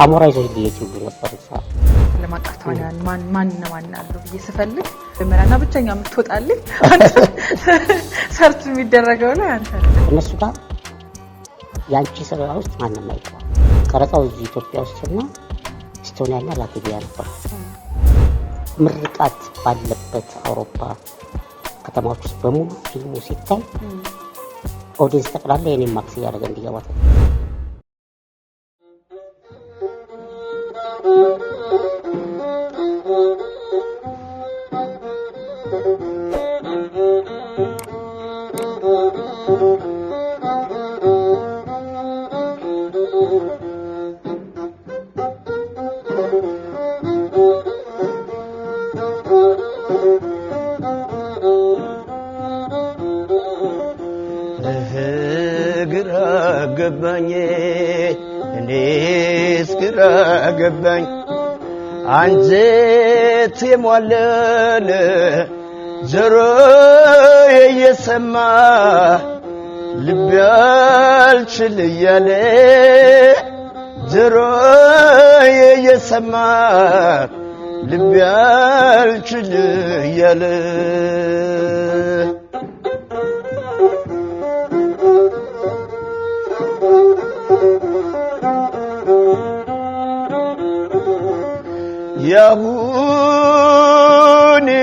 አሞራ ይዞ ሊሄዱ ነበር ሰዓት ለማጣጣዋን ማን አሉ ይስፈልግ በመራና ብቻኛ ምትወጣልኝ ሰርት የሚደረገው ላይ አንተ እነሱ ጋር ያንቺ ስራ ውስጥ ማንንም አይቀር ቀረጻው እዚህ ኢትዮጵያ ውስጥና ኢስቶኒያና ላትቪያ ነበር ምርቃት ባለበት አውሮፓ ከተማዎች ውስጥ በሙሉ ፊልሙ ሲታይ ኦዲየንስ ተቀላለ የኔ ማክስ ያደረገ እንዲገባ ገባኝ እኔስ ግራ ገባኝ አንጀት የሟለለ ጆሮ የሰማ ልብ ያልችል ያለ ጆሮ የሰማ ልብ ያልችል ያለ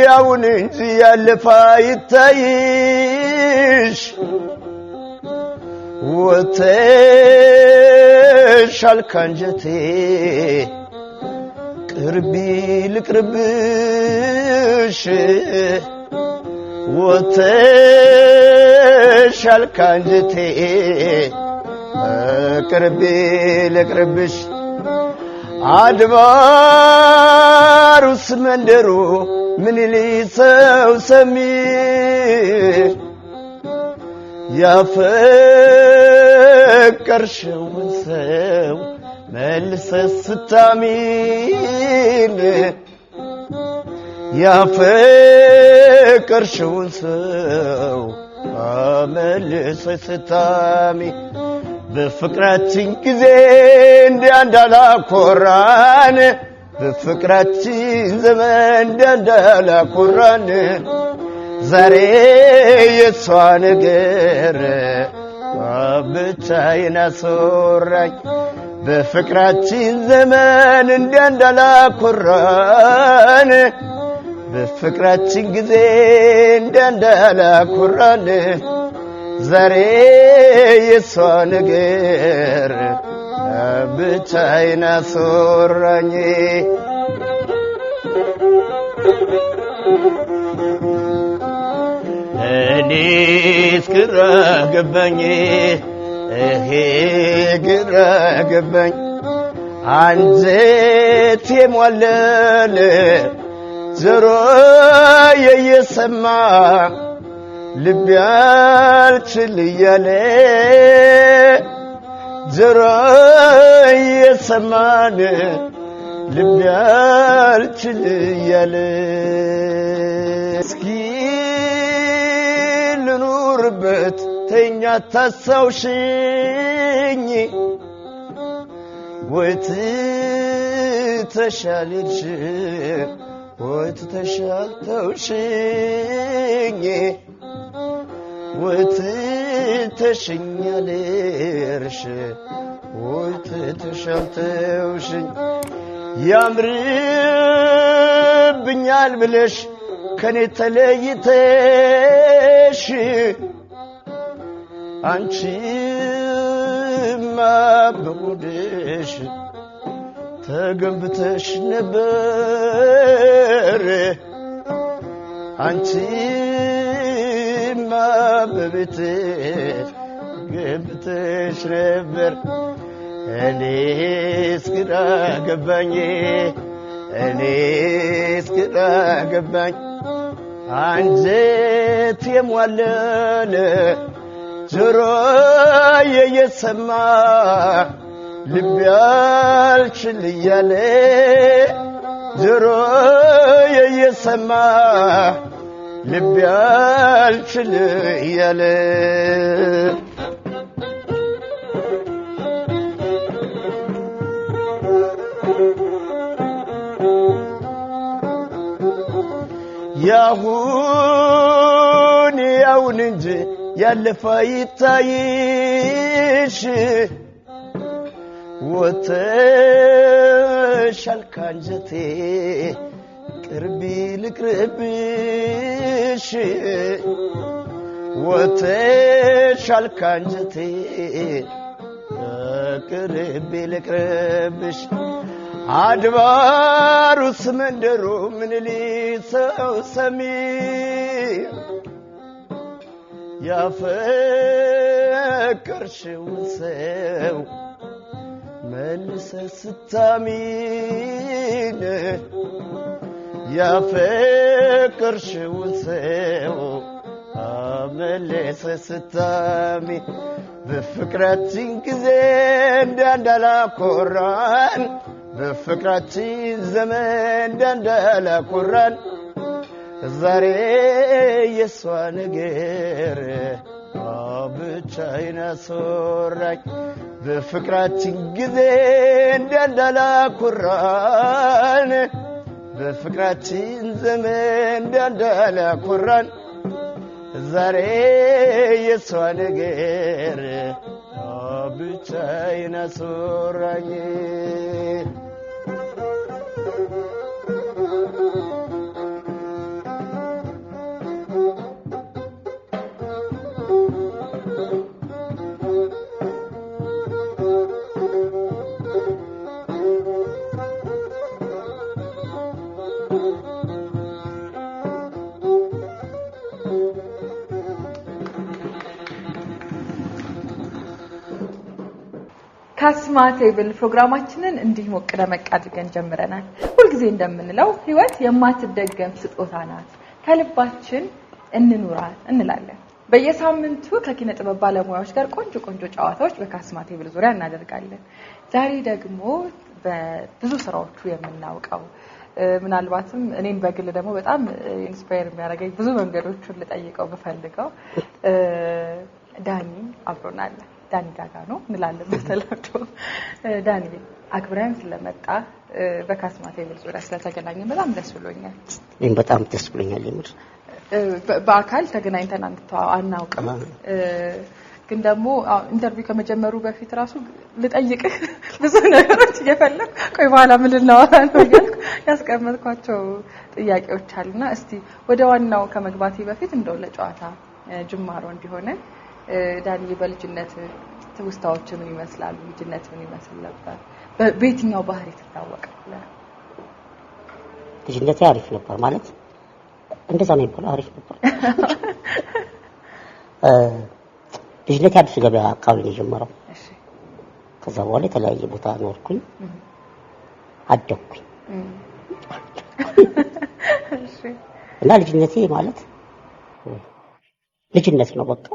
ያሁን እንጂ ያለፋ ይታይሽ ወተሻል ካንጀቴ ቅርቢ ልቅርብሽ ወተሻል ካንጀቴ ቅርቢ ልቅርብሽ አድባሩስ መንደሩ ምን ሊሰው ሰሚ ያፈቀርሽው ሰው መልሰስ ስታሚን ያፈቀርሽው ሰው መልሰስ ስታሚን በፍቅራችን ጊዜ እንዳንዳላኮራን በፍቅራችን ዘመን እንዳንዳላኮራን ዛሬ የሷ ነገር ብቻዬን አስወራኝ በፍቅራችን ዘመን እንዳንዳላኮራን በፍቅራችን ጊዜ እንዳንዳላኮራን ዛሬ የሷ ነገር ብቻዬን አስወራኝ እኔስ ግራ ገባኝ ግራ ገባኝ አንጀት የሟለለ ጆሮ የሰማ ልብ ያልችል ያለ ጆሮ የሰማን ልብ ያልችል ያለ እስኪ ልኑርበት ተኛ ታሳውሽኝ ወይት ተሻልሽ ወይት ተሻልተውሽኝ ወይት ተሽኛለሽ ወይት ተሻልተውሽኝ ያምርብኛል ብለሽ ከኔ ተለይተሽ አንቺማ በሆድሽ ተገንብተሽ ነበር አንቺማ በቤትሽ ገብተሽ ነበር እኔስ ግራ ገባኝ እኔስ ግራ ገባኝ አንጀት የሟለለ ጆሮ የሰማ ልብ ያልችል ያለ ጆሮ የሰማ ልብ ያልችል ያለ ያሁን እንጂ ያለፈ ይታይሽ ወተሻል ካንጀቴ ቅርቢ ልቅርብሽ ወተሻል ካንጀቴ ቅርቢ ልቅርብሽ አድባሩስ መንደሩ ምን ሊሰው ሰሚ ያፈቀርሽውን ሰው መልሰሽ ስታሚን ያፈቀርሽውን ሰው መልሰሽ ስታሚን በፍቅራችን ጊዜ እንዳንዳላኮራን በፍቅራችን ዘመን እንዳንዳላኮራን ዛሬ የሷ ነገር ብቻዬን አስወራኝ በፍቅራችን ጊዜ እንዳንዳላኮራን በፍቅራችን ዘመን እንዳንዳላኮራን ዛሬ የሷ ነገር ብቻዬን አስወራኝ ካስማ ቴብል ፕሮግራማችንን እንዲህ ሞቅ ደመቅ አድርገን ጀምረናል። ሁልጊዜ እንደምንለው ህይወት የማትደገም ስጦታ ናት፣ ከልባችን እንኑራት እንላለን። በየሳምንቱ ከኪነ ጥበብ ባለሙያዎች ጋር ቆንጆ ጨዋታዎች በካስማ ቴብል ዙሪያ እናደርጋለን። ዛሬ ደግሞ በብዙ ስራዎቹ የምናውቀው ምናልባትም እኔን በግል ደግሞ በጣም ኢንስፓየር የሚያደርገኝ ብዙ መንገዶችን ልጠይቀው በፈልገው ዳኒ አብሮናል። ዳኒ ጋጋ ነው እንላለን በተለምዶ። ዳኒ አክብረን ስለመጣ በካስማ ቴብል ዙሪያ ስለተገናኘን በጣም ደስ ብሎኛል። እኔም በጣም ደስ ብሎኛል። የምር በአካል ተገናኝተን አናውቅም፣ ግን ደግሞ ኢንተርቪው ከመጀመሩ በፊት ራሱ ልጠይቅህ ብዙ ነገሮች እየፈለኩ ቆይ በኋላ ምን ልናወራ ነው ያስቀመጥኳቸው ጥያቄዎች አሉና እስቲ ወደ ዋናው ከመግባቴ በፊት እንደው ለጨዋታ ጅማሮ እንዲሆነ ዳኒ በልጅነት ትውስታዎች ምን ይመስላሉ? ልጅነት ምን ይመስል ነበር? በየትኛው ባህሪ ትታወቃለህ? ልጅነቴ አሪፍ ነበር ማለት እንደዛ ነው ይባላል። አሪፍ ነበር። ልጅነቴ አዲስ ገበያ አካባቢ ነው የጀመረው። እሺ። ከዛ በኋላ የተለያየ ቦታ ኖርኩኝ፣ አደኩኝ። እሺ። እና ልጅነቴ ማለት ልጅነት ነው በቃ።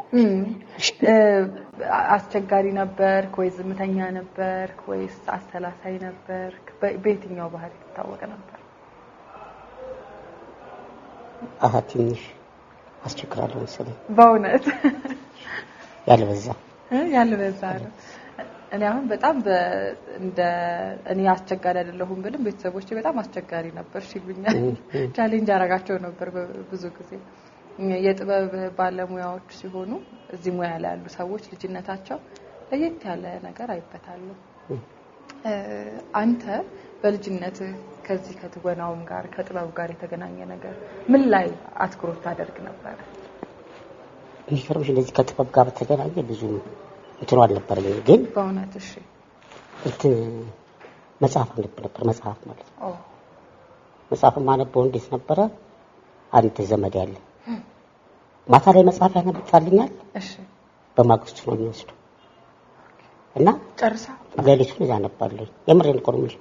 አስቸጋሪ ነበርክ ወይ ዝምተኛ ነበርክ ወይስ አስተላሳይ ነበርክ? በየትኛው ባህሪ ትታወቅ ነበር? ትንሽ አስቸግራለሁ መሰለኝ በእውነት ያልበዛ ነው። እኔ አሁን በጣም እኔ አስቸጋሪ አይደለሁም ብልም ቤተሰቦቼ በጣም አስቸጋሪ ነበር ሲሉኛል። ቻሌንጅ አደረጋቸው ነበር ብዙ ጊዜ። የጥበብ ባለሙያዎች ሲሆኑ እዚህ ሙያ ላይ ያሉ ሰዎች ልጅነታቸው ለየት ያለ ነገር አይበታሉ። አንተ በልጅነት ከዚህ ከትወናውም ጋር ከጥበብ ጋር የተገናኘ ነገር ምን ላይ አትኩሮት ታደርግ ነበር? የሚገርምሽ እንደዚህ ከጥበብ ጋር በተገናኘ ብዙ እንትኑ አልነበረኝም፣ ግን በእውነት እሺ መጽሐፍ ነበር መጽሐፍ ማለት ነው። መጽሐፍ ማነበው እንዴት ነበረ? አንድ ዘመድ ያለ ማታ ላይ መጽሐፍ ያነብታልኛል። እሺ። በማግስቱ ነው የሚወስደው እና ጨርሳ ሌሊቱን እዛ አነባለሁ። የምሬን እኮ ነው የምልሽ።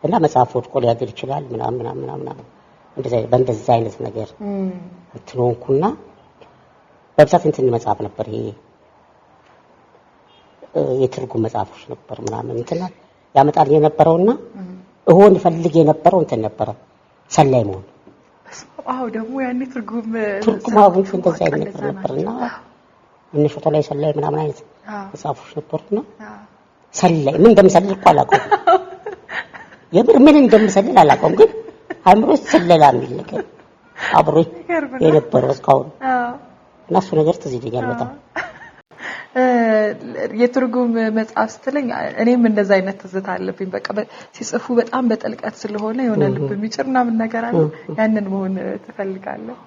እና መጽሐፍ ወድቆ ሊያድር ይችላል ምናምን በእንደዛ አይነት ነገር እንትንኩና በብዛት እንትን መጽሐፍ ነበር። ይሄ የትርጉም መጽሐፎች ነበር ምናምን እንትና ያመጣል የነበረውና እሆን ፈልግ የነበረው እንትን ነበረ ሰላይ መሆን። አዎ ደግሞ ያኔ ትርጉም አሁን እንደዛ አይነት ነገር ነበርና እነሾታ ላይ ሰላይ ምናምን አይነት መጽሐፎች ነበርና ሰላይ ምን እንደምሰልል እኮ አላውቀውም። የምር ምን እንደምሰልል አላውቀውም፣ ግን አእምሮ ሰለላ የሚል ነገር አብሮ የነበረው እስካሁን እና እሱ ነገር ትዝ ይለኛል በጣም። የትርጉም መጽሐፍ ስትለኝ እኔም እንደዛ አይነት ትዝታ አለብኝ። በቃ ሲጽፉ በጣም በጥልቀት ስለሆነ የሆነ ልብ የሚጭርና ምን ነገር አለ ያንን መሆን ትፈልጋለህ።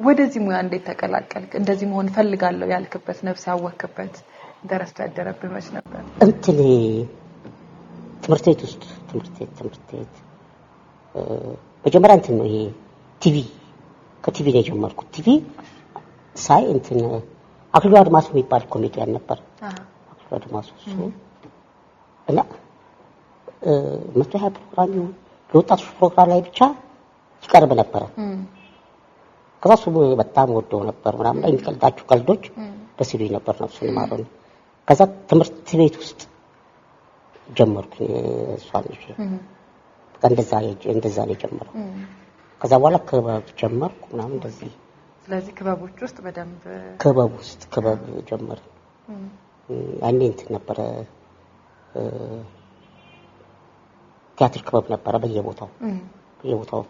ወደዚህ ሙያ እንዴት ተቀላቀልክ? እንደዚህ መሆን ፈልጋለሁ ያልክበት ነፍስ ያወክበት ደረስቶ ያደረብህ መች ነበር? እንትን ትምህርት ቤት ውስጥ ትምህርት ቤት መጀመሪያ እንትን ነው ይሄ ቲቪ ከቲቪ ነው የጀመርኩት። ቲቪ ሳይ እንትን አክሊሉ አድማሱ የሚባል ኮሜዲያን ነበር። አክሊሉ አድማሱ እና 120 ፕሮግራም ለወጣቶች ፕሮግራም ላይ ብቻ ይቀርብ ነበር። ከዛ እሱ በጣም ወደው ነበር ምናምን የሚቀልዳቸው ቀልዶች ደስ ይሉኝ ነበር ነው እሱን ማረን። ከዛ ትምህርት ቤት ውስጥ ጀመርኩኝ እሷን ልጅ እንደዛ ነው የጀመረው። ከዛ በኋላ ክበብ ጀመርኩ ምናምን እንደዚህ። ስለዚህ ክበቦች ውስጥ በደንብ ክበብ ጀመር። ያኔ እንትን ነበረ ቲያትር ክበብ ነበረ በየቦታው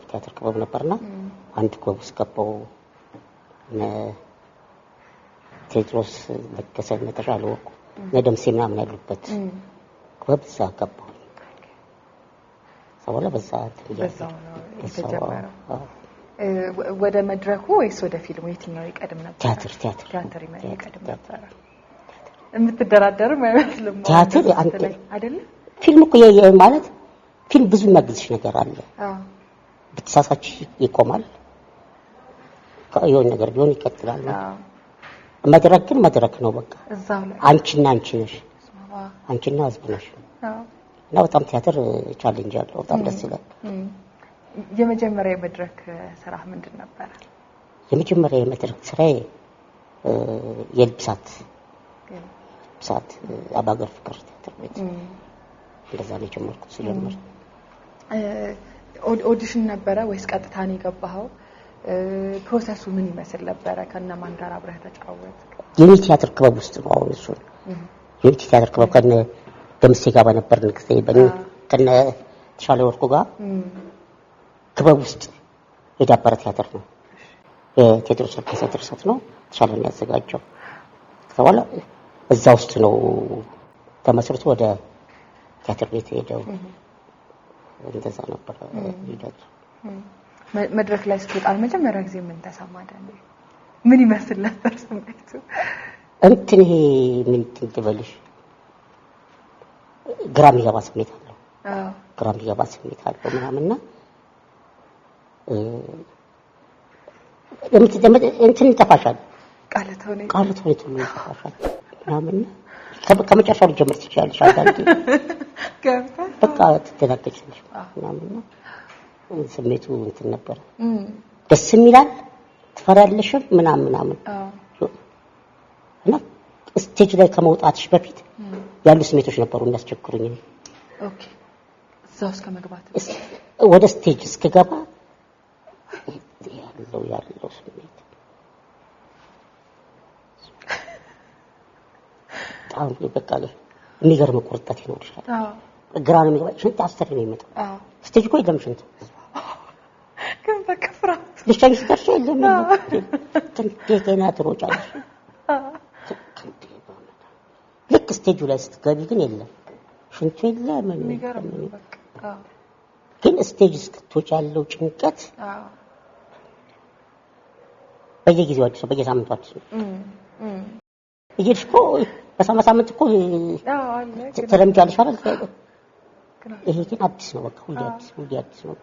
ቲያትር ክበብ ነበርና አንድ ክበብ ውስጥ ገባው። ቴዎድሮስ ለገሰ ተሻለ ወርቁ ደምሴ ምናምን ያሉበት ክበብ እዛ ገባው። ሰው በዛ ተጀመረው። ወደ መድረኩ ወይስ ወደ ፊልሙ የትኛው ይቀድም ነበር? ቲያትር ይቀድም ነበር። የምትደራደርም አይመስልም ቲያትር አይደል? ፊልም እኮ ማለት ፊልም ብዙ የሚያግዝሽ ነገር አለ። ብትሳሳች ይቆማል። የሆነ ነገር ቢሆን ይቀጥላል። መድረክ ግን መድረክ ነው በቃ እዛው ላይ አንቺና አንቺ ነሽ፣ አንቺና ህዝብ ነሽ። እና በጣም ቲያትር ቻሌንጅ አለው። በጣም ደስ ይላል። የመጀመሪያ የመድረክ ስራ ምንድን ነበር? የመጀመሪያ የመድረክ ስራዬ የልብሳት አባገር ፍቅር ቲያትር ቤት እንደዛ ነው የጀመርኩት። ሲጀምር ኦዲሽን ነበረ ወይስ ቀጥታ ነው የገባኸው? ፕሮሰሱ ምን ይመስል ነበረ? ከነማን ጋር አብረህ ተጫወትክ? የኔ ቲያትር ክበብ ውስጥ ነው አሁን እሱ የኔ ቲያትር ክበብ ከነ ደምሴ ጋር በነበርን ጊዜ ከነ ተሻለ ወርቁ ጋር ክበብ ውስጥ የዳበረ ቲያትር ነው። የቴዎድሮስ ለገሰ ድርሰት ነው። ተሻለ ነው ያዘጋጀው። ከበኋላ እዛ ውስጥ ነው ተመስርቶ ወደ ቲያትር ቤት ሄደው እንደዛ ነበር ሂደቱ። መድረክ ላይ ስትወጣ መጀመሪያ ጊዜ ምን ተሰማህ? ምን ይመስል ነበር ስሜቱ? እንትን ይሄ ምን ትልበልሽ ግራም ይገባ ስሜት አለው። ግራም ይገባ ስሜት አለው ምናምንና እንትን ይጠፋሻል። ቃልተው ይጠፋሻል ምናምን ከመጨረሻው ጀምር ትችያለሽ። አንዳንዴ በቃ ትተናገጭልሽ ምናምን ስሜቱ እንትን ነበር። ደስ ይላል፣ ትፈራለሽም ምናምን እና ስቴጅ ላይ ከመውጣትሽ በፊት ያሉ ስሜቶች ነበሩ የሚያስቸግሩኝ። ኦኬ እዛው እስከ መግባት ወደ ስቴጅ እስከገባ ያለው ስሜት በጣም በቃ የሚገርም ቁርጠት ይኖርሻል። ግራ ነው የሚገባ ሽንት አስተር ነው የሚመጣው። ስቴጅ እኮ የለም ሽንት ግን በቃ ፍራት ልጅሽ ደርሶ የለም ትንቴና ትሮጫለሽ። ልክ ስቴጁ ላይ ስትገቢ ግን የለም ሽንቱ የለም። ግን ስቴጅ እስክትወጪ ያለው ጭንቀት በየጊዜው አዲስ ነው፣ በየሳምንቱ አዲስ ነው። እየሄድሽ እኮ በሳምንት እኮ ተለምጃለሽ አይደል? ይሄ ግን አዲስ ነው፣ በቃ ሁሌ አዲስ ነው።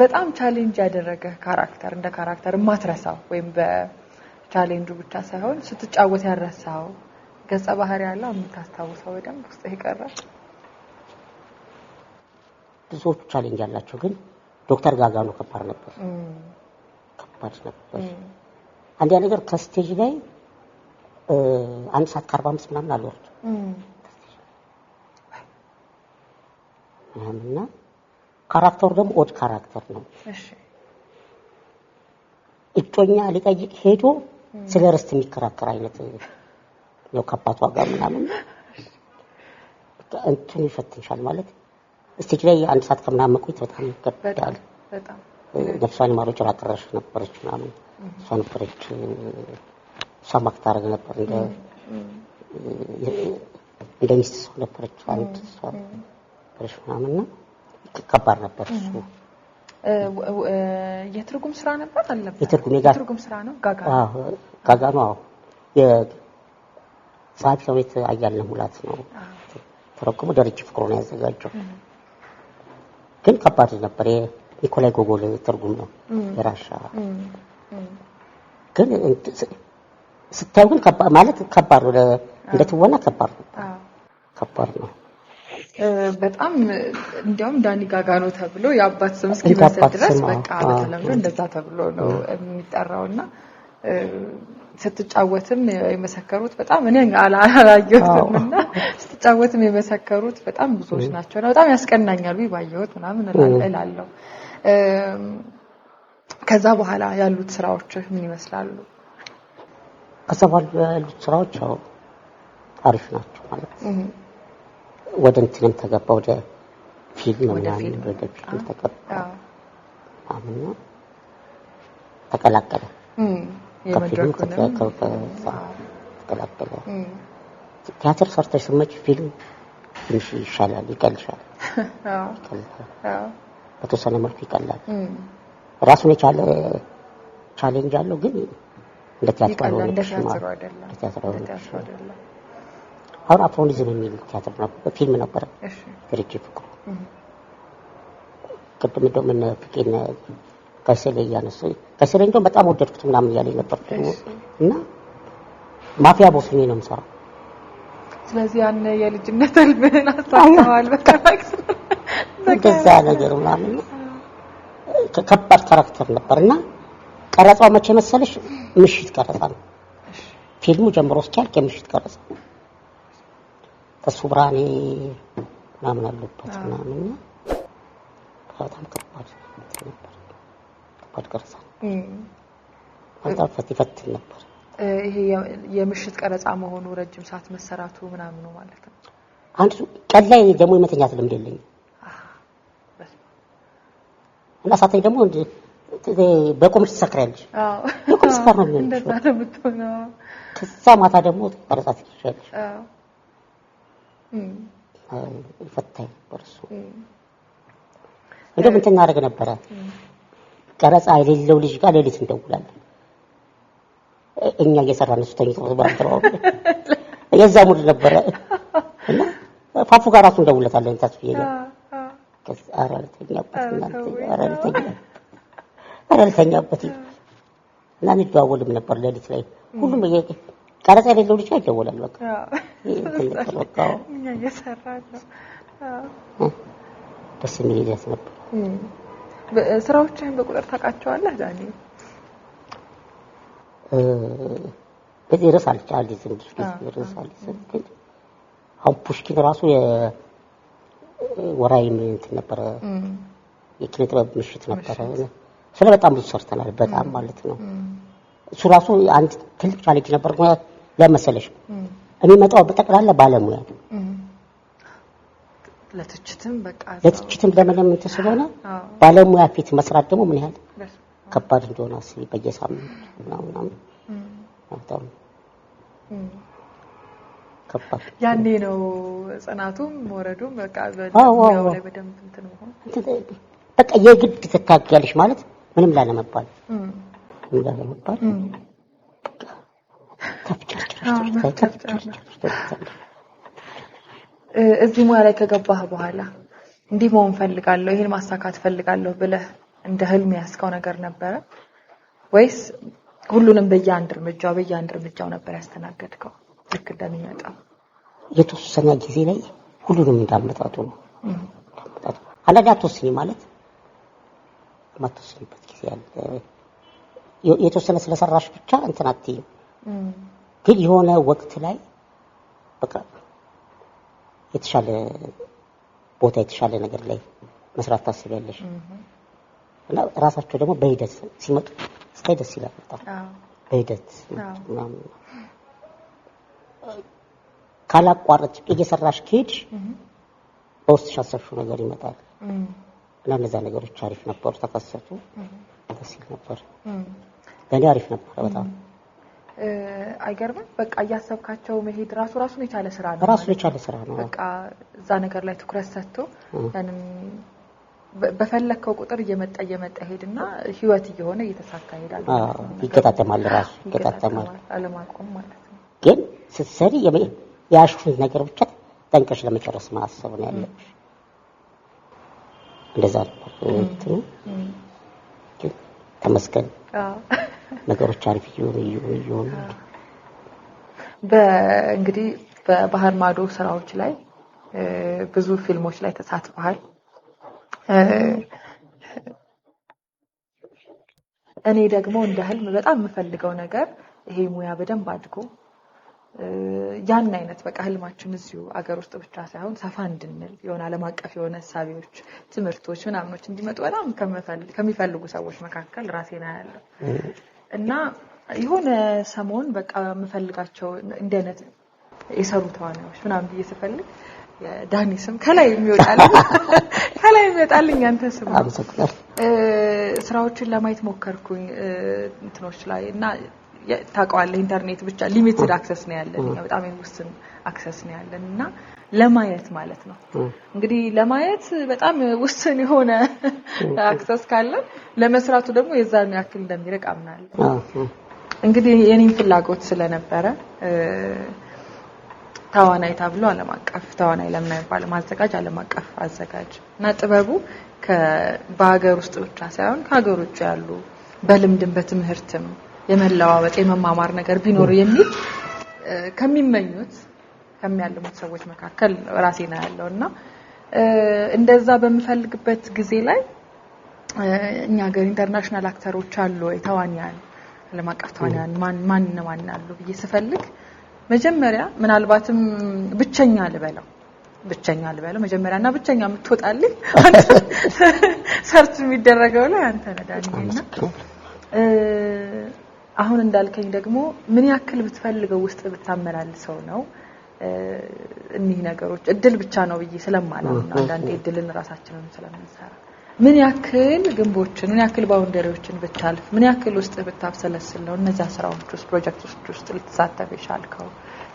በጣም ቻሌንጅ ያደረገ ካራክተር እንደ ካራክተር የማትረሳው ወይም በቻሌንጁ ብቻ ሳይሆን ስትጫወት ያረሳው ገጸ ባህሪ ያለው የምታስታውሰው በደንብ ውስጥ ይቀራል? ብዙዎቹ ቻሌንጅ አላቸው፣ ግን ዶክተር ጋጋኑ ከባድ ነበር። አንዲያ ነገር ከስቴጅ ላይ 1 ሰዓት ከ45 ምናምን አልወርድ እና ካራክተሩ ደግሞ ኦድ ካራክተር ነው። እጮኛ ሊጠይቅ ሄዶ ስለ ርስት የሚከራከር አይነት ነው። ከአባቷ ጋር ምናምን እንትን ይፈትንሻል ማለት ስቴጅ ላይ አንድ ሰዓት ከምናምን መቆየት በጣም ይከብዳል። በጣም ነፍሷን ይማረው ጭራ ቀረሽ ነበረች ምናምን እሷ ነበረች እሷ ማክታረግ ነበር እንደ ሚስት ሰው ነበረች አንድ እሷ ነበረች ምናምን ከባድ ነበር እሱ። የትርጉም ስራ ነበር አለበት። የትርጉም ስራ ነው። ጋጋ ነው። የጸሐፊ ሰውዬት አያልነህ ሙላት ነው ተረጉሞ ደረጀ ፍቅሩ ነው ያዘጋጀው። ግን ከባድ ነበር። የኒኮላይ ጎጎል ትርጉም ነው የራሻ ግን ስታዩ ግን ከባድ ማለት ከባድ ነው። እንደትወና ከባድ ነው። በጣም እንዲያውም ዳኒ ጋጋ ነው ተብሎ የአባት ስም እስኪመስል ድረስ በቃ በተለምዶ እንደዛ ተብሎ ነው የሚጠራውና ስትጫወትም የመሰከሩት በጣም እኔ አላየሁትምና ስትጫወትም የመሰከሩት በጣም ብዙዎች ናቸውና በጣም ያስቀናኛል ባየሁት ምናምን እላለሁ። ከዛ በኋላ ያሉት ስራዎች ምን ይመስላሉ? ከዛ በኋላ ያሉት ስራዎች አሪፍ ናቸው ማለት ወደ እንትንም ተገባ ወደ ፊልም ተገባ አሁን ተቀላቀለ ከፊልም ተቀላቀለ። ቲያትር ሰርተሽ ስትመጪ ፊልም ትንሽ ይሻላል ይቀልሻል። በተወሰነ መልኩ ይቀላል። ራሱን የቻለ ቻሌንጅ አለው ግን እንደ ቲያትር አይደለም። አሁን አፍሮኒዝም የሚል ቲያትር ነበር ፊልም ነበር ደረጀ ፍቅሩ ቅድም እንደውም እነ ፍቄን ከሰለ ያነሱ ከሰለ እንደውም በጣም ወደድኩት ምናምን ያለኝ ነበር እና ማፊያ ቦስኒ ነው የምሰራው። ስለዚህ ያን የልጅነት ህልምህን አሳካዋል። እንደዛ ነገር ምናምን ከባድ ካራክተር ነበርና ቀረጻው መቼ መሰለሽ ምሽት ቀረጻ ነው ፊልሙ ጀምሮ እስኪያልቅ የምሽት ቀረጻ ተሱ ብራኔ ምናምን አለበት ምናምን በጣም ከባድ ቀረጻ በጣም ፈትፈት ነበር። ይሄ የምሽት ቀረጻ መሆኑ ረጅም ሰዓት መሰራቱ ምናምን ነው ማለት ነው። አንድ ቀን ላይ ደግሞ የመተኛት ልምድ የለኝም እና ሳተኝ ደግሞ በቆምሽ ትሰክራለሽ። በቆም ስካር ነው እንደዛ ነው የምትሆነው። ከዛ ማታ ደግሞ ቀረጻ ትችላለሽ። ፈታኝ ነበር እሱ። እንደውም እንትን እናደርግ ነበረ ቀረጻ የሌለው ልጅ ጋር ሌሊት እንደውላለን እኛ እየሰራን እሱ ተኝቶ ባንተራው የዛ ሙድ ነበረ እና ፋፉ ጋር ራሱ እንደውለታለን ታስፍዬ ጋር ከዛ አራልተኛበት እና እንደዋወልም ነበር ሌሊት ላይ ሁሉም ቀረጻ የሌለው ልጅ ይደውላል በቃ በቃ እኛ እየሰራን ነው። ደስ የሚል ይዘት ነበር። ስራዎችህን በቁጥር ታውቃቸዋለህ ዳኒ? በዚህ ርዕስ አልቻልኩም ርዕስ አልቻልኩም። አሁን ፑሽኪን ራሱ የወራይ እንትን ነበረ የኪነ ጥበብ ምሽት ነበረ። ስለ በጣም ብዙ ሰርተናል በጣም ማለት ነው። እሱ ራሱ አንድ ትልቅ ቻሌንጅ ነበር ለመሰለሽ የሚመጣው በጠቅላላ ባለሙያ ነው። ለትችትም ለምንም እንትን ስለሆነ ባለሙያ ፊት መስራት ደግሞ ምን ያህል ከባድ እንደሆነ አስቢ። በየሳምንቱ ምናምን በጣም ከባድ ያኔ ነው ጽናቱም ወረዱም በቃ በሚያው ላይ በደንብ እንትን ነው በቃ የግድ ትታገያለሽ ማለት ምንም ላለመባል እዚህ ሙያ ላይ ከገባህ በኋላ እንዲህ መሆን ፈልጋለሁ ይሄን ማሳካት ፈልጋለሁ ብለህ እንደ ህልም ያስከው ነገር ነበረ ወይስ ሁሉንም በየአንድ እርምጃው ነበር ያስተናገድከው? ልክ እንደሚመጣው የተወሰነ ጊዜ ላይ ሁሉንም እንዳመጣጡ ነው። አንዳንዴ አትወስኝ ማለት ማትወስኝበት ጊዜ አለ። የተወሰነ ስለሰራሽ ብቻ እንትን አትይም። ግን የሆነ ወቅት ላይ በቃ የተሻለ ቦታ የተሻለ ነገር ላይ መስራት ታስቢያለሽ እና ራሳቸው ደግሞ በሂደት ሲመጡ ስታይ ደስ ይላል በጣም በሂደት ምናምን ካላቋረጥሽ እየሰራሽ ከሄድሽ በውስጥ ያሰብሽው ነገር ይመጣል እና እነዛ ነገሮች አሪፍ ነበሩ ተከሰቱ ደስ ይል ነበር ለኔ አሪፍ ነበር በጣም አይገርምም በቃ ያሰብካቸው መሄድ ራሱን የቻለ ስራ ነው ራሱን የቻለ ስራ ነው በቃ እዛ ነገር ላይ ትኩረት ሰጥቶ ያንን በፈለከው ቁጥር እየመጣ ሄድና ህይወት እየሆነ እየተሳካ ይሄዳል ይገጣጠማል ራሱ ይገጣጠማል አለማቆም ማለት ነው ግን ስትሰሪ ያሽፉን ነገር ብቻ ጠንቀሽ ለመጨረስ ማሰብ ነው ያለብሽ እንደዛ ነው ተመስገን ነገሮች አሪፍ ይሁን በእንግዲህ በባህር ማዶ ስራዎች ላይ ብዙ ፊልሞች ላይ ተሳትፈሃል እኔ ደግሞ እንደ ህልም በጣም የምፈልገው ነገር ይሄ ሙያ በደንብ አድጎ ያን አይነት በቃ ህልማችን እዚሁ አገር ውስጥ ብቻ ሳይሆን ሰፋ እንድንል የሆነ ዓለም አቀፍ የሆነ ሐሳቦች ትምህርቶች ምናምኖች እንዲመጡ በጣም ከሚፈልጉ ሰዎች መካከል ራሴና ያለው እና የሆነ ሰሞን በቃ የምፈልጋቸው እንደነት የሰሩ ተዋናዮች ምናምን እየተፈልግ ዳኒ ስም ከላይ የሚወጣልኝ አንተ ስም ስራዎችን ለማየት ሞከርኩኝ እንትኖች ላይ እና ታውቀዋለህ ኢንተርኔት ብቻ ሊሚትድ አክሰስ ነው ያለን በጣም ውስን አክሰስ ነው ያለን እና ለማየት ማለት ነው እንግዲህ ለማየት በጣም ውስን የሆነ አክሰስ ካለ ለመስራቱ ደግሞ የዛን ያክል እንደሚርቅ አምናለሁ እንግዲህ የኔን ፍላጎት ስለነበረ ታዋናይ ተብሎ ዓለም አቀፍ ታዋናይ ለምን አይባልም ማዘጋጅ ዓለም አቀፍ አዘጋጅ እና ጥበቡ በሀገር ውስጥ ብቻ ሳይሆን ከሀገር ውጭ ያሉ በልምድም በትምህርትም የመለዋወጥ የመማማር ነገር ቢኖር የሚል ከሚመኙት ከሚያልሙት ሰዎች መካከል ራሴና ያለውና እንደዛ በመፈልግበት ጊዜ ላይ እኛ ሀገር ኢንተርናሽናል አክተሮች አሉ ተዋናያን ዓለም አቀፍ ተዋናያን ማን አሉ ብዬ ስፈልግ መጀመሪያ ምናልባትም ብቸኛ ልበለው መጀመሪያና ብቸኛ የምትወጣልኝ ሰርች የሚደረገው ላይ አንተ ነዳኒና አሁን እንዳልከኝ ደግሞ ምን ያክል ብትፈልገው ውስጥ ብታመላልሰው ነው እነዚህ ነገሮች እድል ብቻ ነው ብዬ ስለማላምና አንዳንዴ እድልን ራሳችንን ስለምንሰራ ምን ያክል ግንቦችን ምን ያክል ባውንደሪዎችን ብታልፍ ምን ያክል ውስጥ ብታብሰለስለው እነዛ ስራዎች ውስጥ ፕሮጀክቶች ውስጥ ልትሳተፍ ይሻልከው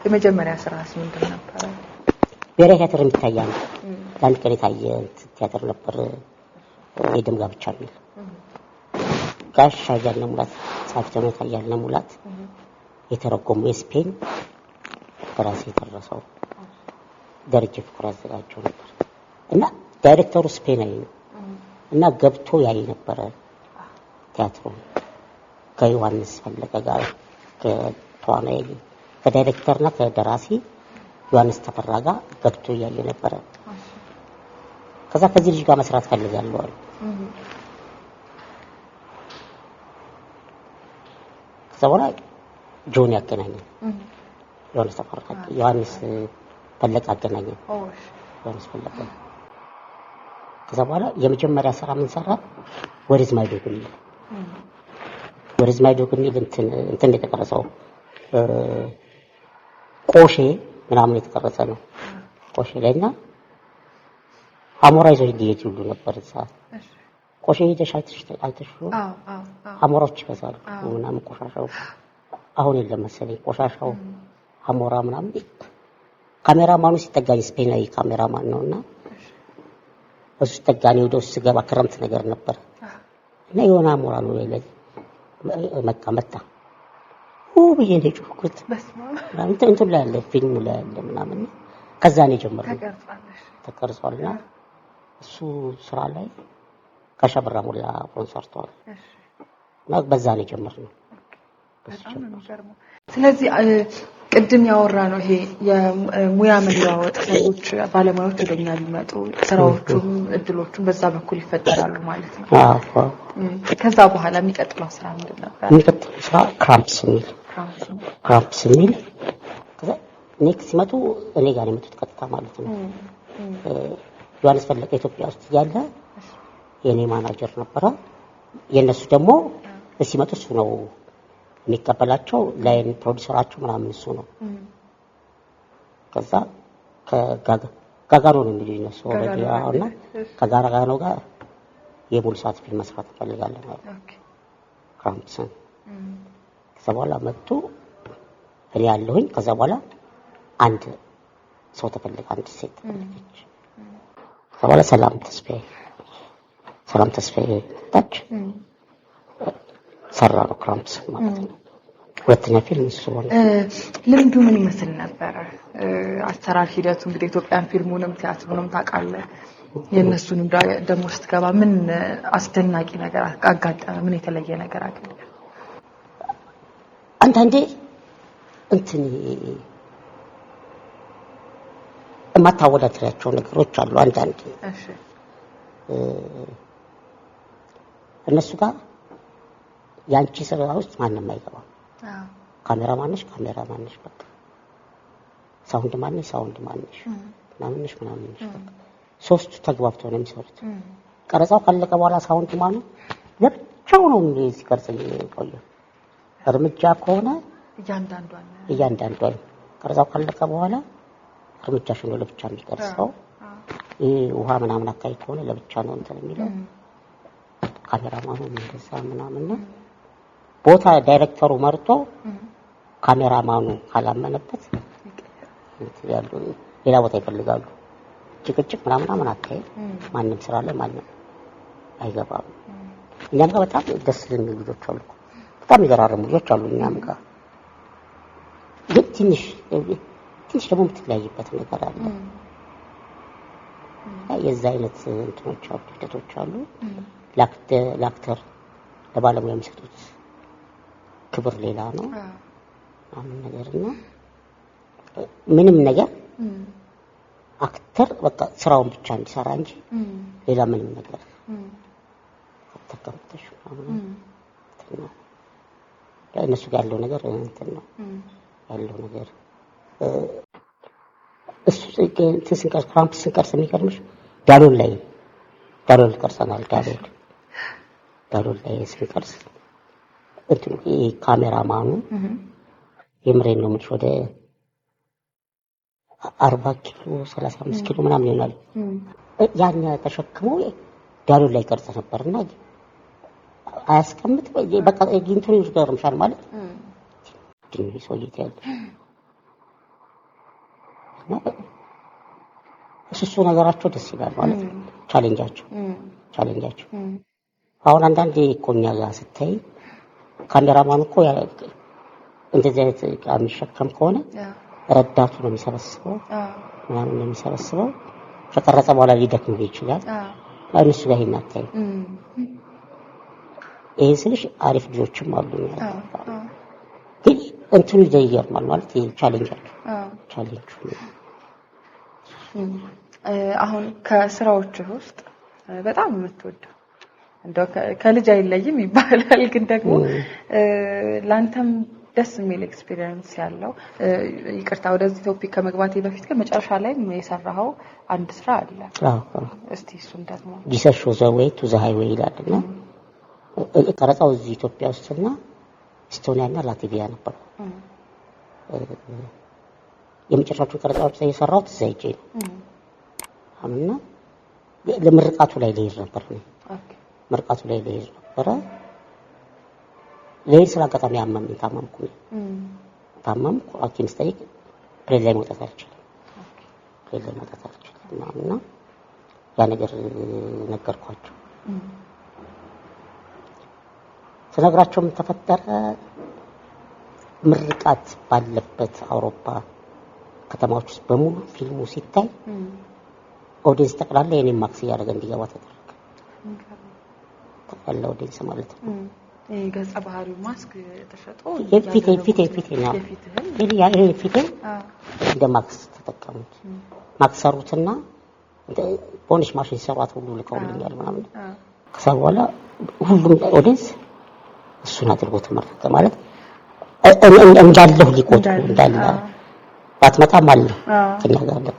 የመጀመሪያ ስራስ ምንድን ነበር ብሔራዊ ቲያትር የሚታያል አንድ ቀን የታየ ቲያትር ነበር የደም ጋብቻ የሚል ጋሽ አያልነህ ሙላት ጻፍተው አያልነህ ሙላት የተረጎመው የስፔን ደራሲ ተረሰው ደረጀ ፍቅር አዘጋጀው ነበር እና ዳይሬክተሩ ስፔናዊ ነው እና ገብቶ ያይ ነበር ቲያትሩ ከዮሐንስ ፈለቀ ጋር ከተዋናይ ከዳይሬክተርና ከደራሲ ዮሐንስ ተፈራ ጋር ገብቶ ያይ ነበር ከዛ ከዚህ ልጅ ጋር መስራት ፈልጋለሁ አለ ሰውራ ጆን ያገናኛል ዮሐንስ ተፈራ ዮሐንስ ፈለቀ አገናኛል ዮሐንስ ፈለቀ ከዛ በኋላ የመጀመሪያ ስራ ምን ሰራ ወሪዝ ማይዶግኒ እንትን የተቀረጸው ቆሼ ምናምን የተቀረጸ ነው ቆሼ ላይና አሞራ ይዞ ዲየት ሁሉ ነበር ሰዓት ቆሼ አይተሽ አሞራዎች ይበዛሉ ምናምን ቆሻሻው አሁን የለም መሰለኝ ቆሻሻው አሞራ ምናምን ካሜራማኑ ሲጠጋኝ ስፔናዊ ካሜራማን ነውና እሱ ተጋኒ ወደው ሲገባ ክረምት ነገር ነበር እና የሆነ አሞራ ነው ላይ መጣ ብዬ ጮህኩት እንትን ላይ ያለ ፊልም ላይ ያለ ምናምን ከዛ ነው የጀመረው ተቀርጿልና እሱ ስራ ላይ ከሸብራ ሙላ ኮንሰርቷል እና በዛ ነው የጀመረው ስለዚህ ቅድም ያወራ ነው ይሄ የሙያ መለዋወጥ ሰዎች ባለሙያዎች ወደኛ ሊመጡ ስራዎቹም እድሎቹም በዛ በኩል ይፈጠራሉ ማለት ነው አዎ ከዛ በኋላ የሚቀጥለው ስራ ምንድን ነበር የሚቀጥለው ስራ ክራምፕስ ሚል ከዛ ኔክስት ሲመጡ እኔ ጋር የመጡት ቀጥታ ማለት ነው ዮሐንስ ፈለቀ ኢትዮጵያ ውስጥ ያለ የኔ ማናጀር ነበር የነሱ ደግሞ ሲመጡ እሱ ነው የሚቀበላቸው ላይን ፕሮዲዩሰራቸው ምናምን እሱ ነው ከዛ ጋጋኖ ነው እንግዲህ እነሱ ኦልሬዲ አሁንና ከጋጋኖ ጋር የሙሉ ሰዓት ፊልም መስራት ፈልጋለሁ ማለት ኦኬ ክራምፕሰን ከዛ በኋላ መጥቶ እኔ ያለሁኝ ከዛ በኋላ አንድ ሰው ተፈልጋ አንድ ሴት ተፈልገች ከዛ በኋላ ሰላም ተስፋዬ ታች ሰራ ነው ክራምፕሰን ማለት ነው ሁለተኛ ፊልም እሱ ነው ልምዱ ምን ይመስል ነበር አሰራር ሂደቱ እንግዲህ ኢትዮጵያን ፊልሙንም ቲያትሩንም ታውቃለህ የነሱንም ደሞ ስትገባ ምን አስደናቂ ነገር አጋጠመ ምን የተለየ ነገር አገኘ አንዳንዴ እንትን የማታወዳድራቸው ነገሮች አሉ አንዳንዴ እሺ እነሱ ጋር ያንቺ ስራ ውስጥ ማንንም አይገባም ካሜራማን ነሽ በቃ ሳውንድ ማንሽ ምናምንሽ ሶስቱ ተግባብተው ነው የሚሰሩት ቀረጻው ካለቀ በኋላ ሳውንድ ማኑ ለብቻው ነው ሲቀርጽ ቆየው እርምጃ ከሆነ እያንዳንዷን ቀረጻው ካለቀ በኋላ እርምጃሽ ነው ለብቻ የሚቀርጸው ውሃ ምናምን አካይ ከሆነ ለብቻ ነው እንትን የሚለው ካሜራማኑ እንደዛ ምናምን ነው ቦታ ዳይሬክተሩ መርጦ ካሜራማኑ ካላመነበት ያሉ ሌላ ቦታ ይፈልጋሉ ጭቅጭቅ ምናምን አካይ ማንንም ስራ ላይ ማንንም አይገባም እኛም ጋር በጣም ደስ የሚሉ ልጆች አሉ በጣም ይገራርሙ ልጆች አሉ እኛም ጋር ግን ትንሽ ደግሞ የምትለያይበት ነገር አለ የዛ አይነት እንትኖች አሉ ሂደቶች አሉ ለአክተር ለባለሙያ የሚሰጡት ክብር ሌላ ነው አሁን ነገርና ምንም ነገር አክተር በቃ ስራውን ብቻ እንዲሰራ እንጂ ሌላ ምንም ነገር ተከፍተሽ ነው እነሱ ጋር ያለው ነገር እንትን ነው ያለው ነገር እሱ ስንቀር ክራምፕ ስንቀርስ የሚቀርምሽ ዳሎል ቀርጸናል ዳሎል ላይ ስንቀርስ እንትን ካሜራማኑ የምሬን ነው ወደ 40 ኪሎ 35 ኪሎ ምናምን ይሆናል ያን ተሸክሞ ዳሎል ላይ ቀርጸ ነበርና አያስቀምጥ በቃ እንትኑ ይገርምሻል ማለት ድንቢ ሰውዬት ያለ እሱ ነገራቸው ደስ ይላል ማለት ቻሌንጃቸው አሁን አንዳንዴ ኮኛ ጋር ስታይ ካሜራማን እኮ እንደዚህ አይነት የሚሸከም ከሆነ ረዳቱ ነው የሚሰበስበው ምናምን ነው የሚሰበስበው ከቀረጸ በኋላ ሊደክም ይችላል እነሱ ጋር ይናታይ ይሄ ስልሽ አሪፍ ልጆችም አሉ ግን እንትኑ ይገርማል ማለት ቻሌንጅ አሁን ከስራዎች ውስጥ በጣም የምትወደው እንደው ከልጅ አይለይም ይባላል ግን ደግሞ ላንተም ደስ የሚል ኤክስፒሪየንስ ያለው ይቅርታ ወደዚህ ቶፒክ ከመግባቴ በፊት ከመጨረሻ ላይ የሰራኸው አንድ ስራ አለ እስቲ እሱን ደግሞ ጂሰስ ሾው ዘ ዌይ ቱ ዘ ሃይዌይ ይላልና ቀረጻው እዚህ ኢትዮጵያ ውስጥና ኤስቶኒያና ላትቪያ ነበር የመጨረሻዎቹ ቀረጻዎች የሰራሁት እዛ ሄጄ ነው አምና ለምርቃቱ ላይ ልሄድ ነበር ምርቃቱ ላይ ልሄድ ነበር ለይስ አጋጣሚ አመመኝ ታመምኩ ሐኪም ስጠይቅ ፕሌን ላይ መውጣት አልችልም እና ያ ነገር ነገርኳቸው ስለግራቸው ተፈጠረ ምርቃት ባለበት አውሮፓ ከተማዎች ውስጥ በሙሉ ፊልሙ ሲታይ ኦዲየንስ ተቀላለ የኔ ማክስ ያደረገ እንዲገባ ተደረገ ተቀላለ ኦዲየንስ ማለት ነው ገጸ ባህሪው ማስክ ተሸጦ የፊቴ ነው የፊቴ እንደ ማክስ ተጠቀሙት ማክስ ሰሩትና ፖሊሽ ማሽን ሰሯት ሁሉ ልከውልኛል ምናምን ከዛ በኋላ ሁሉም ኦዲየንስ እሱን አድርጎ ተመረቀ ማለት እንዳለው ሊቆጡ እንዳለ ባትመጣም አለ ከኛ ጋር አለ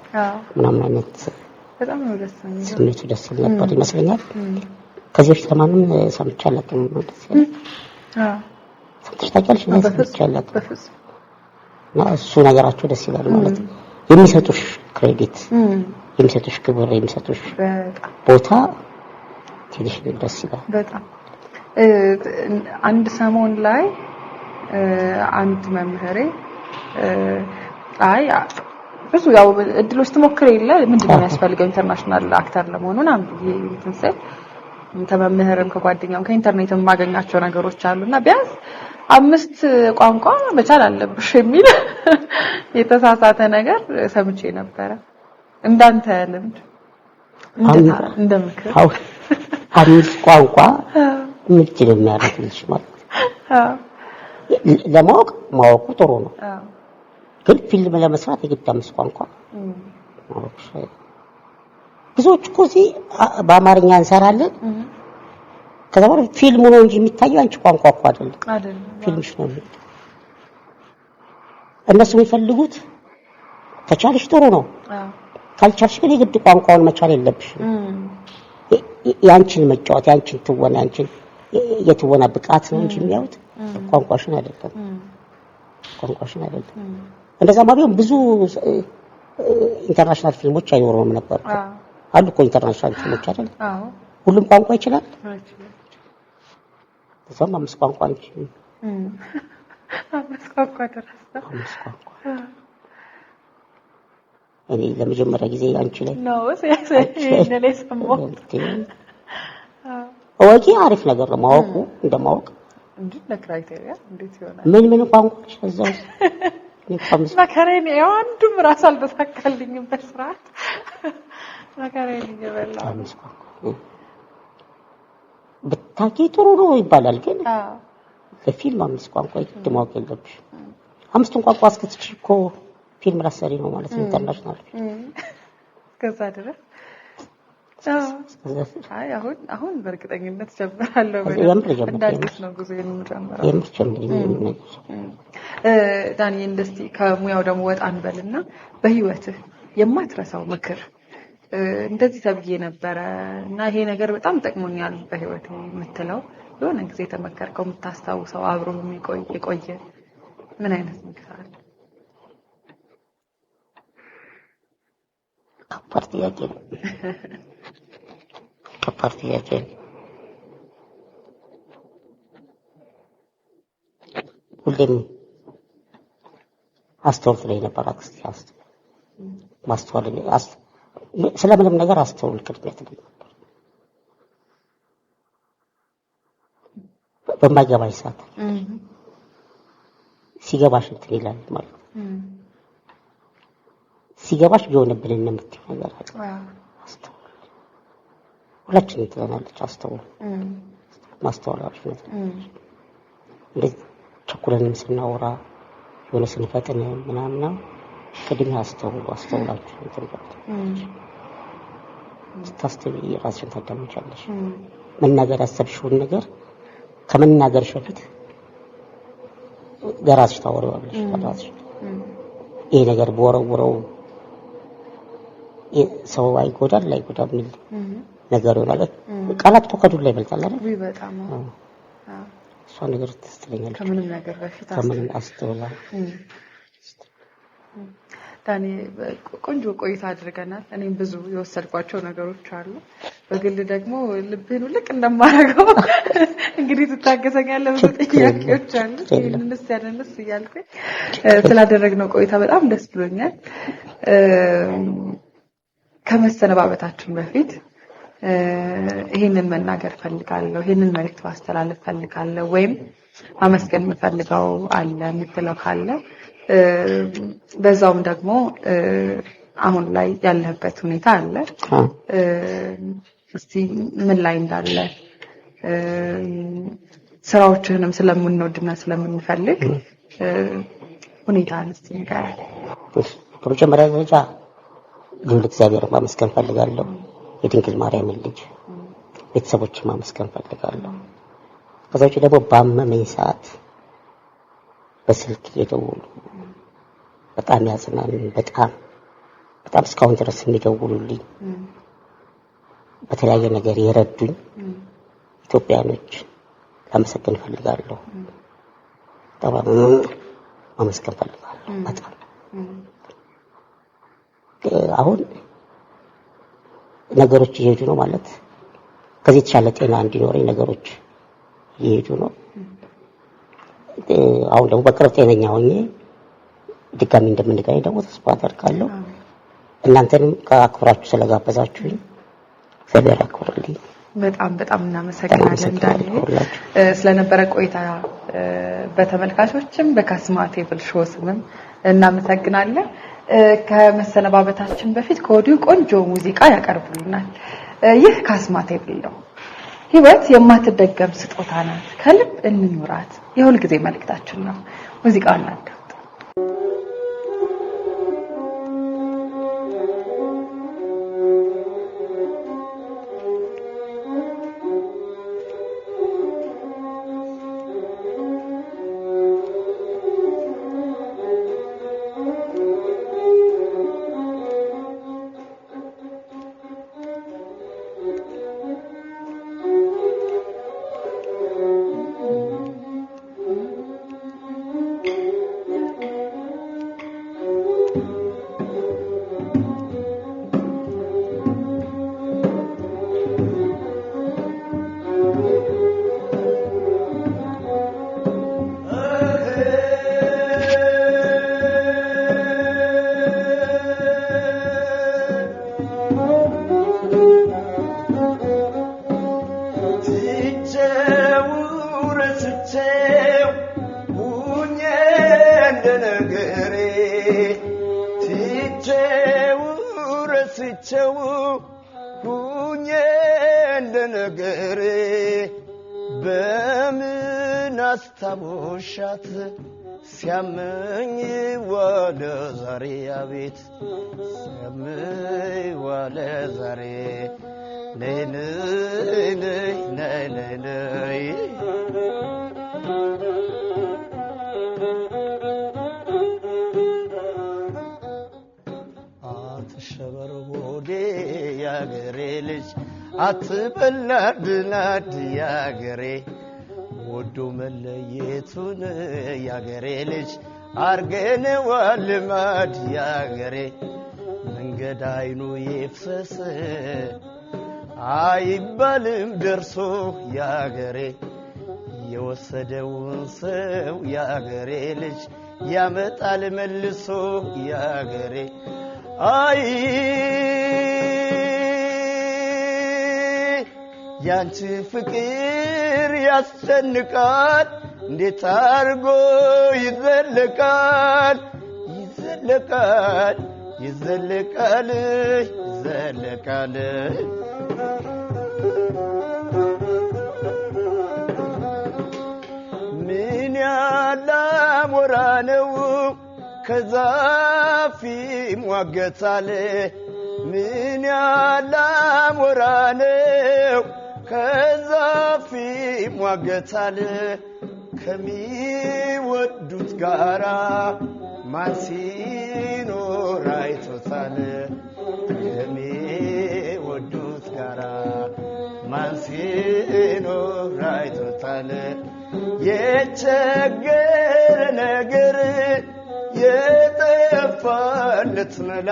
ምናምን አይነት በጣም ነው ደስ የሚለው ስሜቱ ደስ ነበር ይመስለኛል ከዚህ በፊት ለማንም ሰምቻለሁ ማለት ነው ሰምተሻለሽ ሰምቻለሁ እና እሱ ነገራቸው ደስ ይላል ማለት የሚሰጡሽ ክሬዲት የሚሰጡሽ ክብር የሚሰጡሽ ቦታ ትንሽ ደስ ይላል በጣም። አንድ ሰሞን ላይ አንድ መምህሬ አይ ብዙ ያው እድሎች ትሞክር የለ ምንድነው የሚያስፈልገው ኢንተርናሽናል አክተር ለመሆን ምናምን እንትን ስል ተመምህርም ከጓደኛም ከኢንተርኔትም ማገኛቸው ነገሮች አሉና ቢያንስ 5 ቋንቋ መቻል አለብሽ የሚል የተሳሳተ ነገር ሰምቼ ነበር። እንዳንተ ልምድ እንደምክር 5 ቋንቋ ምንድን ነው የሚያደርግልሽ ማለት ለማወቁ ጥሩ ነው። ግን ፊልም ለመስራት የግድ 5 ቋንቋ ብዙዎች እኮ እዚህ በአማርኛ እንሰራለን ከዛ በኋላ ፊልሙ ነው እንጂ የሚታየው አንቺ ቋንቋ እኮ አይደለም ፊልምሽ ነው እነሱ የሚፈልጉት ከቻልሽ ጥሩ ነው ካልቻልሽ ግን የግድ ቋንቋውን መቻል የለብሽም ያንቺን መጫወት ያንቺን ትወና ያንቺን የትወና ብቃት ነው እንጂ የሚያዩት ቋንቋሽን አይደለም እንደዛማ ቢሆን ብዙ ኢንተርናሽናል ፊልሞች አይኖሩም ነበር አሉ እኮ ኢንተርናሽናል ፊልሞች አይደል ሁሉም ቋንቋ ይችላል እዛም 5 ቋንቋ እንጂ 5 ቋንቋ ደረሰ 5 ቋንቋ እኔ ለመጀመሪያ ጊዜ አንቺ ላይ ነው እኔ ሰማሁ ወጪ አሪፍ ነገር ነው ማወቁ እንደማወቅ እንዴ ለክራይቴሪያ እንዴት ይሆናል ምን ቋንቋዎች እዛው ማከሬን አንዱም ራስ አልተሳካልኝም በስርዓት ማከሬን ይገበላል 5 ቋንቋ በታኪ ጥሩ ነው ይባላል ግን ለፊልም 5 ቋንቋ ማወቅ የለብሽ 5 ቋንቋ እስከትችል እኮ ፊልም ራስሪ ነው ማለት ነው ኢንተርናሽናል ከዛ ድረስ አይ አሁን በርግጠኝነት ጀምራለሁ እንዳዲስ ነው ጉዞዬን የምጀምረው ዳኒ እንደስቲ ከሙያው ደግሞ ወጣ አንበልና በህይወትህ የማትረሳው ምክር እንደዚህ ተብዬ ነበር እና ይሄ ነገር በጣም ጠቅሞኛል በህይወቴ የምትለው የሆነ ጊዜ ተመከርከው የምታስታውሰው አብሮ የቆየ ምን አይነት ምክር አለ? ከባድ ጥያቄ ሁሌም አስተውል ላይ ነበር አክስቴ ማስተዋል ስለምንም ነገር አስተውል ቅድሚያ ነበር በማይገባኝ ሰዓት ሲገባሽ እንትን ይላል ማለት ሲገባሽ ቢሆንብን እንደምትይ ነገር አለ አስተውል ሁላችንም ትለናለች አስተውል ማስተዋል አሪፍ ነው እንዴት ቸኩለንም ስናወራ የሆነ ስንፈጥን ምናምን ቅድሚያ አስተውላችሁ እንተባባል ታስተውይ ራስሽን ታዳምጫለሽ መናገር ያሰብሽውን ነገር ከመናገርሽ በፊት ለራስሽ ታወሪዋለሽ ለራስሽ ይሄ ነገር በወረወረው ሰው አይጎዳል ላይጎዳም የሚል ነገር ይሆናል ቃላት እኮ ከዱላ ይበልጣል አይደል በጣም እሷ ነገር ትስተለኛለች ከምንም ነገር በፊት ከምንም አስተውላ ዳኒ ቆንጆ ቆይታ አድርገናል እኔም ብዙ የወሰድኳቸው ነገሮች አሉ በግል ደግሞ ልብህን ልቅ እንደማረገው እንግዲህ ትታገሰኛለህ ብዙ ጥያቄዎች አሉ እንስ ያለንስ እያልኩኝ ስላደረግነው ቆይታ በጣም ደስ ብሎኛል ከመሰነባበታችን በፊት ይሄንን መናገር ፈልጋለሁ ይሄንን መልእክት ማስተላለፍ ፈልጋለሁ ወይም ማመስገን የምፈልገው አለ የምትለው ካለ በዛውም ደግሞ አሁን ላይ ያለበት ሁኔታ አለ እስቲ ምን ላይ እንዳለ ስራዎችህንም ስለምንወድና ስለምንፈልግ ሁኔታን እስቲ ንገረን በመጀመሪያ ደረጃ ልዑል እግዚአብሔር ማመስገን ፈልጋለሁ የድንግል ማርያም ልጅ ቤተሰቦችን ማመስገን ፈልጋለሁ ከዛ ውጪ ደግሞ ባመመኝ ሰዓት በስልክ እየደወሉ በጣም ያጽናኑ በጣም እስካሁን ድረስ የሚደውሉልኝ በተለያየ ነገር የረዱኝ ኢትዮጵያኖች ማመስገን ፈልጋለሁ በጣም ማመስገን ፈልጋለሁ በጣም አሁን ነገሮች እየሄዱ ነው ማለት ከዚህ የተሻለ ጤና እንዲኖረኝ ነገሮች እየሄዱ ነው። አሁን ደግሞ በቅርብ ጤነኛ ሆኜ ድጋሚ እንደምንገናኝ ደግሞ ተስፋ አደርጋለሁ። እናንተንም ከአክብራችሁ ስለጋበዛችሁኝ እግዚአብሔር ያክብርልኝ። በጣም እናመሰግናለን ዳኒ ስለነበረ ቆይታ በተመልካቾችም በካስማ ቴብል ሾው ስምም እናመሰግናለን። ከመሰነባበታችን በፊት ከወዲሁ ቆንጆ ሙዚቃ ያቀርቡልናል። ይህ ካስማ ቴብል ነው። ህይወት የማትደገም ስጦታ ናት፣ ከልብ እንኑራት የሁል ጊዜ መልእክታችን ነው። ሙዚቃውን እናዳምጥ። አስታውሻት ሲያመኝ ዋለ ዛሬ አቤት ሲያመኝ ዋለ ዛሬ ነይ ነይ ነይ ነይ ነይ አትሸበር ሆዴ ያገሬ ልጅ አትበላ ድናድ ያገሬ ወዶ መለየቱን ያገሬ ልጅ አርገነዋል ልማድ ያገሬ መንገድ አይኑ ይፍሰስ አይባልም ደርሶ ያገሬ የወሰደውን ሰው ያገሬ ልጅ ያመጣል መልሶ ያገሬ አይ ያንቺ ፍቅር ያስጨንቃል እንዴት አርጎ ይዘለቃል ይዘለቃል ይዘለቃል ይዘለቃል ምን ያላሞራ ነው ከዛፍ ይሟገታል ምን ያላሞራ ነው ከዛፍ ይሟገታል ከሚወዱት ጋራ ማን ሲኖር አይቶታል ከሚወዱት ጋራ ማን ሲኖር አይቶታል የቸገረ ነገር የጠፋለት መላ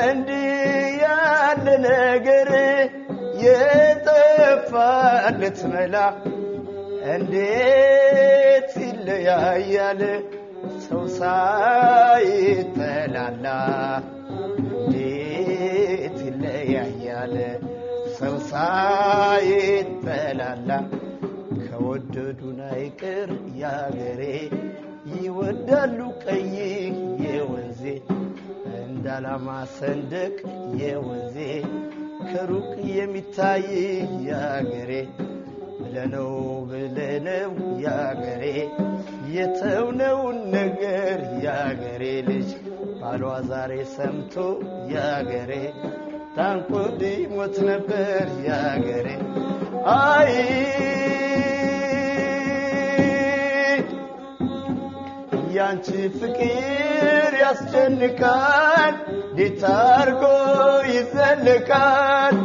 እንዲህ ያለ ነገር የጠፋለት መላ እንዴት ይለያያል ሰው ሳይጠላላ እንዴት ይለያያል ሰው ሳይጠላላ ከወደዱን አይቀር ያገሬ ይወዳሉ ቀይ የወንዜ እንዳላማ ሰንደቅ የወንዜ ከሩቅ የሚታይ ያገሬ ብለነው ያገሬ የተውነውን ነገር ያገሬ ልጅ ባሏ ዛሬ ሰምቶ ያገሬ ታንቆ ሊሞት ነበር ያገሬ አይ ያንቺ ፍቅር ያስጨንቃል እንዴት አርጎ ይዘለቃል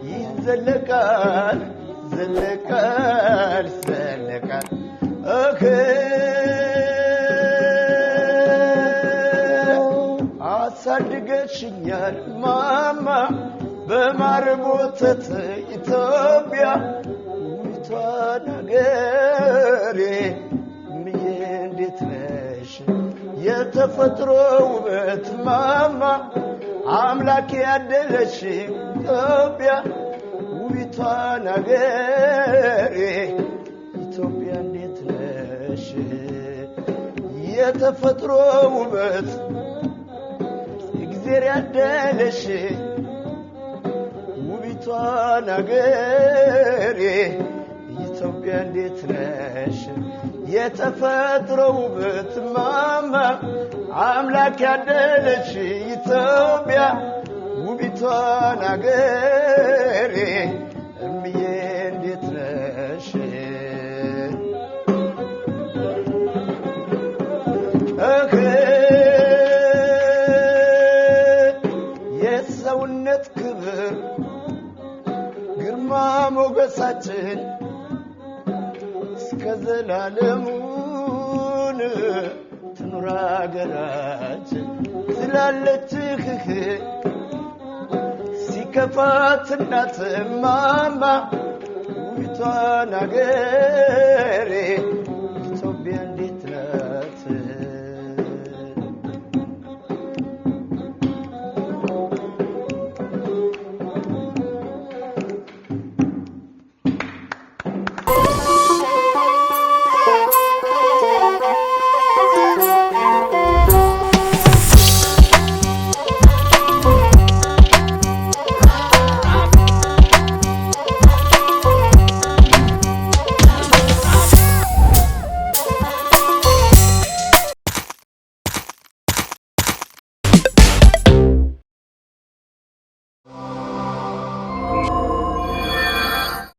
ይዘለቃል ይዘለቃል ይዘለቃል አሳድገሽኛል ማማ በማርቦተት ኢትዮጵያ ውቢቷን አገሬ ምዬ እንዴት ነሽ የተፈጥሮ ውበት ማማ አምላክ ያደለሽ ኢትዮጵያ ውቢቷን አገሬ ኢትዮጵያ እንዴት ነሽ የተፈጥሮ ውበት እግዚአብሔር ያደለሽ ውቢቷን አገሬ ኢትዮጵያ እንዴት ነሽ የተፈጥሮ ውበት ማማ አምላክ ያደለሽ ኢትዮጵያ ውቢቷን አገሬ እምዬ እንዴት ነሽ የሰውነት ክብር ግርማ ሞገሳችን እስከ ዘላለሙን ትኑር አገራችን ስላለችህ ሲከፋት እናት ማማ ውቢቷን አገሬ